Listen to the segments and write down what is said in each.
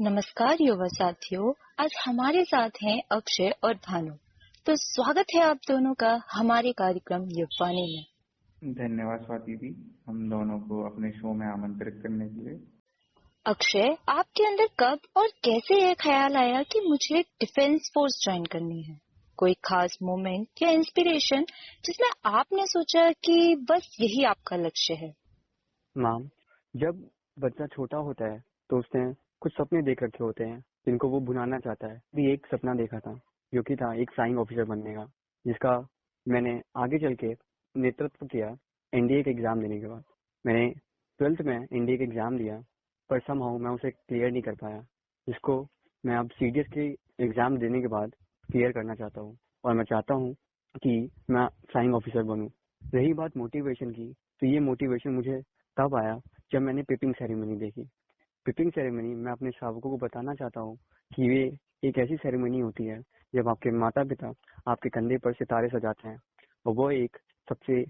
नमस्कार युवा साथियों, आज हमारे साथ हैं अक्षय और भानु। तो स्वागत है आप दोनों का हमारे कार्यक्रम युवानी में। धन्यवाद स्वाति जी, हम दोनों को अपने शो में आमंत्रित करने के लिए। अक्षय, आपके अंदर कब और कैसे ये ख्याल आया कि मुझे डिफेंस फोर्स ज्वाइन करनी है? कोई खास मोमेंट या इंस्पिरेशन जिसमें आपने सोचा कि बस यही आपका लक्ष्य है? मैम, जब बच्चा छोटा होता है तो उसने कुछ सपने देख रखे होते हैं जिनको वो भुनाना चाहता है। भी एक सपना देखा था जो कि था एक फ्लाइंग ऑफिसर बनने का, जिसका मैंने आगे चल के नेतृत्व किया। एनडीए के एग्जाम देने के बाद मैंने 12th में एनडीए के एग्जाम दिया, पर समहाउ मैं उसे क्लियर नहीं कर पाया, जिसको मैं अब सीडीएस के एग्जाम देने के बाद क्लियर करना चाहता हूँ। और मैं चाहता हूँ कि मैं फ्लाइंग ऑफिसर बनूँ। रही बात मोटिवेशन की, तो ये मोटिवेशन मुझे तब आया जब मैंने पिपिंग सेरेमनी देखी। पिपिंग सेरेमनी मैं अपने शावकों को बताना चाहता हूँ कि ये एक ऐसी सेरेमनी होती है जब आपके माता पिता आपके कंधे पर सितारे सजाते हैं, और वो एक सबसे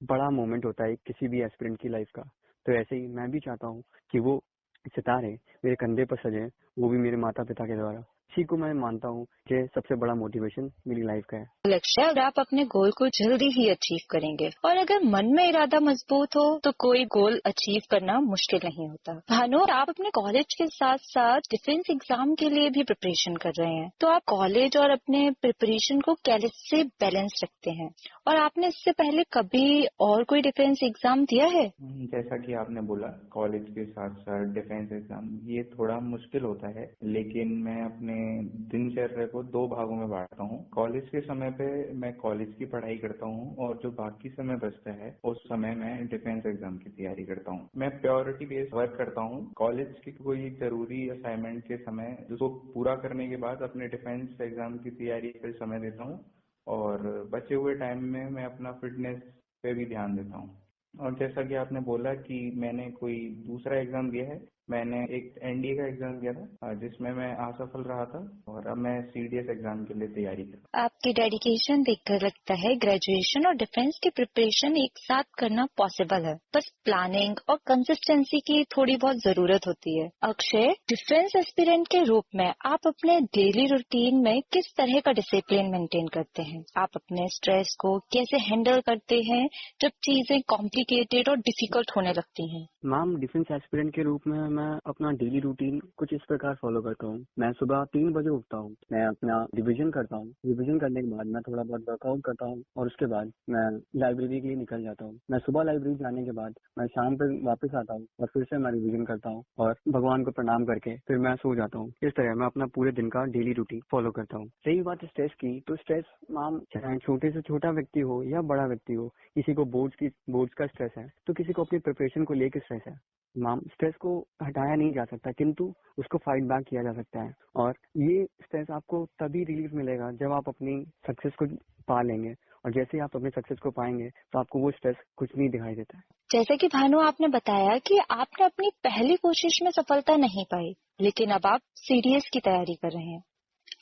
बड़ा मोमेंट होता है किसी भी एस्पिरेंट की लाइफ का। तो ऐसे ही मैं भी चाहता हूँ कि वो सितारे मेरे कंधे पर सजे, वो भी मेरे माता पिता के द्वारा। इसी को मैं मानता हूँ कि सबसे बड़ा मोटिवेशन मेरी लाइफ का है। लक्ष्य, और आप अपने गोल को जल्दी ही अचीव करेंगे, और अगर मन में इरादा मजबूत हो तो कोई गोल अचीव करना मुश्किल नहीं होता। भानु, आप अपने कॉलेज के साथ साथ डिफेंस एग्जाम के लिए भी प्रिपरेशन कर रहे हैं, तो आप कॉलेज और अपने प्रिपरेशन को कैसे बैलेंस रखते हैं? और आपने इससे पहले कभी और कोई डिफेंस एग्जाम दिया है? जैसा कि आपने बोला, कॉलेज के साथ साथ डिफेंस एग्जाम ये थोड़ा मुश्किल होता है, लेकिन मैं अपने दिनचर्या को 2 भागों में बांटता हूँ। कॉलेज के समय पे मैं कॉलेज की पढ़ाई करता हूँ, और जो बाकी समय बचता है उस समय मैं डिफेंस एग्जाम की तैयारी करता हूँ। मैं प्रायोरिटी बेस्ड वर्क करता हूँ। कॉलेज की कोई जरूरी असाइनमेंट के समय उसको पूरा करने के बाद अपने डिफेंस एग्जाम की तैयारी पे समय देता हूँ, और बचे हुए टाइम में मैं अपना फिटनेस पे भी ध्यान देता हूँ। और जैसा कि आपने बोला कि मैंने कोई दूसरा एग्जाम दिया है, मैंने एक एनडीए का एग्जाम दिया था जिसमें मैं असफल रहा था, और अब मैं सीडीएस एग्जाम के लिए तैयारी कर रहा हूँ। आपकी डेडिकेशन देखकर लगता है ग्रेजुएशन और डिफेंस की प्रिपरेशन एक साथ करना पॉसिबल है। बस प्लानिंग और कंसिस्टेंसी की थोड़ी बहुत जरूरत होती है। अक्षय, डिफेंस एस्पिरेंट के रूप में आप अपने डेली रूटीन में किस तरह का डिसिप्लिन मेंटेन करते हैं? आप अपने स्ट्रेस को कैसे हैंडल करते हैं जब चीजें कॉम्प्लिकेटेड और डिफिकल्ट होने लगती हैं? मैम, डिफेंस एस्पिरेंट के रूप में मैं अपना डेली रूटीन कुछ इस प्रकार फॉलो करता हूँ। मैं सुबह 3 बजे उठता हूँ, मैं अपना रिवीजन करता हूँ। रिवीजन करने के बाद मैं थोड़ा बहुत वर्कआउट करता हूँ, और उसके बाद मैं लाइब्रेरी के लिए निकल जाता हूँ। मैं सुबह लाइब्रेरी जाने के बाद मैं शाम पे वापस आता हूँ, और फिर से मैं रिवीजन करता हूँ, और भगवान को प्रणाम करके फिर मैं सो जाता हूँ। इस तरह मैं अपना पूरे दिन का डेली रूटीन फॉलो करता हूँ। रही बात स्ट्रेस की, तो स्ट्रेस मैम चाहे छोटे से छोटा व्यक्ति हो या बड़ा व्यक्ति हो, किसी को बोर्ड्स का स्ट्रेस है, तो किसी को अपनी प्रिपरेशन को लेकर स्ट्रेस है। मैम, स्ट्रेस को हटाया नहीं जा सकता, किंतु उसको फाइट बैक किया जा सकता है। और ये स्ट्रेस आपको तभी रिलीफ मिलेगा जब आप अपनी सक्सेस को पा लेंगे, और जैसे ही आप अपने सक्सेस को पाएंगे तो आपको वो स्ट्रेस कुछ नहीं दिखाई देता है। जैसे कि भानु, आपने बताया कि आपने अपनी पहली कोशिश में सफलता नहीं पाई, लेकिन अब आप सीडीएस की तैयारी कर रहे हैं।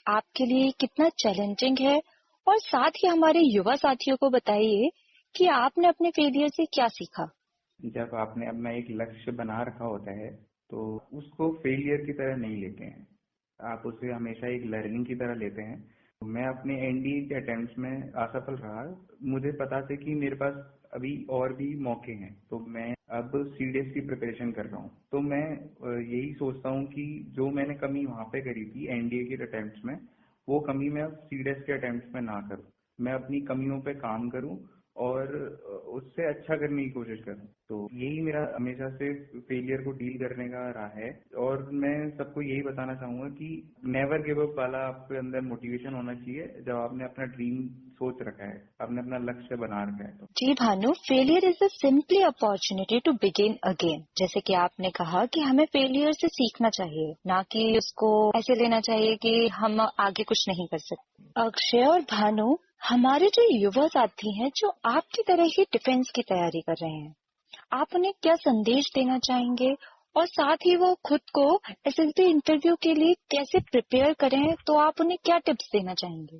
आपके लिए कितना चैलेंजिंग है? और साथ ही हमारे युवा साथियों को बताइए कि आपने अपने फेलियर से क्या सीखा? जब आपने अपना एक लक्ष्य बना रखा होता है तो उसको फेलियर की तरह नहीं लेते हैं, आप उसे हमेशा एक लर्निंग की तरह लेते हैं। मैं अपने एनडीए के अटेम्प्ट्स में असफल रहा। मुझे पता था कि मेरे पास अभी और भी मौके हैं, तो मैं अब सीडीएस की प्रिपरेशन कर रहा हूँ। तो मैं यही सोचता हूँ कि जो मैंने कमी वहाँ पे करी थी एनडीए के अटेम्प्ट्स में, वो कमी मैं अब सीडीएस के अटेम्प्ट्स में ना करूँ। मैं अपनी कमियों पे काम करूँ और उससे अच्छा करने की कोशिश करूँ। तो यही मेरा हमेशा से फेलियर को डील करने का रहा है। और मैं सबको यही बताना चाहूंगा कि नेवर गिव अप वाला आपके अंदर मोटिवेशन होना चाहिए जब आपने अपना ड्रीम सोच रखा है, आपने अपना लक्ष्य बना रखा है। तो जी Bhanu, failure is a simply opportunity to begin again. जैसे कि आपने कहा कि हमें फेलियर से सीखना चाहिए, ना कि उसको ऐसे लेना चाहिए कि हम आगे कुछ नहीं कर सकते। अक्षय और भानु, हमारे जो युवा साथी हैं जो आपकी तरह ही डिफेंस की तैयारी कर रहे हैं, आप उन्हें क्या संदेश देना चाहेंगे? और साथ ही वो खुद को एसएसबी इंटरव्यू के लिए कैसे प्रिपेयर करें, तो आप उन्हें क्या टिप्स देना चाहेंगे?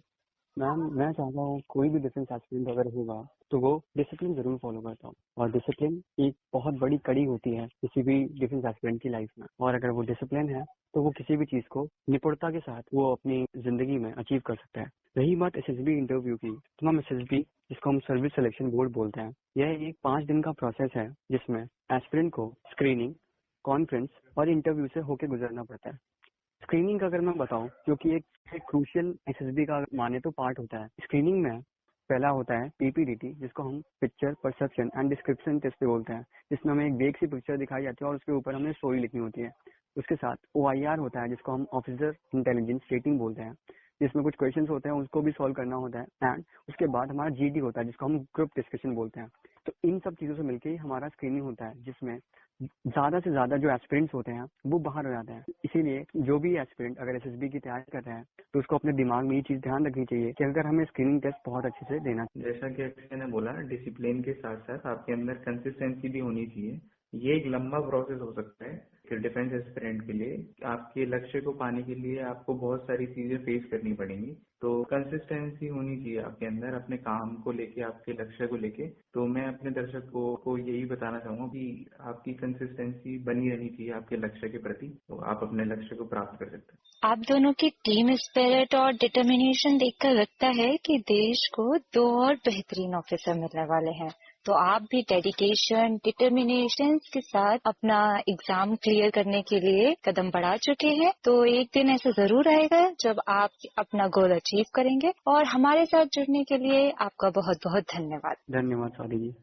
मैम मैं चाहता हूँ कोई भी डिफेंस एस्पिरेंट अगर होगा तो वो डिसिप्लिन जरूर फॉलो करता हूँ, और डिसिप्लिन एक बहुत बड़ी कड़ी होती है किसी भी डिफेंस एस्पिरेंट की लाइफ में। और अगर वो डिसिप्लिन है तो वो किसी भी चीज को निपुणता के साथ वो अपनी जिंदगी में अचीव कर सकता है। रही बात एसएसबी इंटरव्यू की, तो हम एसएसबी, जिसको हम सर्विस सिलेक्शन बोर्ड बोलते हैं, यह एक 5 दिन का प्रोसेस है जिसमें एस्पिरेंट को स्क्रीनिंग, कॉन्फ्रेंस और इंटरव्यू से होकर गुजरना पड़ता है। स्क्रीनिंग का अगर मैं बताऊं, क्योंकि एक क्रूशियल एसएसबी का माने तो पार्ट होता है। स्क्रीनिंग में पहला होता है पीपीडीटी, जिसको हम picture perception and description test बोलते हैं, जिसमें हमें एक बेग सी पिक्चर दिखाई जाती है और उसके ऊपर हमें स्टोरी लिखनी होती है। उसके साथ ओआईआर होता है, जिसको हम ऑफिसर इंटेलिजेंस रेटिंग बोलते हैं, जिसमें कुछ क्वेश्चंस होते हैं उसको भी सॉल्व करना होता है। एंड उसके बाद हमारा जीडी होता है, जिसको हम ग्रुप डिस्कशन बोलते हैं। तो इन सब चीजों से मिलकर ही हमारा स्क्रीनिंग होता है, जिसमें ज्यादा से ज्यादा जो एस्पिरेंट्स होते हैं वो बाहर हो जाते हैं। इसीलिए जो भी एस्पिरेंट अगर एसएसबी की तैयारी कर रहे हैं तो उसको अपने दिमाग में ये चीज ध्यान रखनी चाहिए कि अगर हमें स्क्रीनिंग टेस्ट बहुत अच्छे से देना चाहिए। जैसा कि अक्षय ने बोला, डिसिप्लिन के साथ साथ आपके अंदर कंसिस्टेंसी भी होनी चाहिए। ये एक लंबा प्रोसेस हो सकता है कि डिफेंस एस्पिरेंट के लिए आपके लक्ष्य को पाने के लिए आपको बहुत सारी चीजें फेस करनी पड़ेंगी। तो कंसिस्टेंसी होनी चाहिए आपके अंदर अपने काम को लेके, आपके लक्ष्य को लेके। तो मैं अपने दर्शकों को यही बताना चाहूंगा कि आपकी कंसिस्टेंसी बनी रहनी चाहिए आपके लक्ष्य के प्रति, तो आप अपने लक्ष्य को प्राप्त कर सकते हैं। आप दोनों की टीम स्पिरिट और डिटर्मिनेशन देखकर लगता है कि देश को 2 और बेहतरीन ऑफिसर मिलने वाले हैं। तो आप भी डेडिकेशन, डिटर्मिनेशन के साथ अपना एग्जाम क्लियर करने के लिए कदम बढ़ा चुके हैं। तो एक दिन ऐसा जरूर आएगा जब आप अपना गोल अचीव करेंगे। और हमारे साथ जुड़ने के लिए आपका बहुत बहुत धन्यवाद। धन्यवाद स्वाति जी।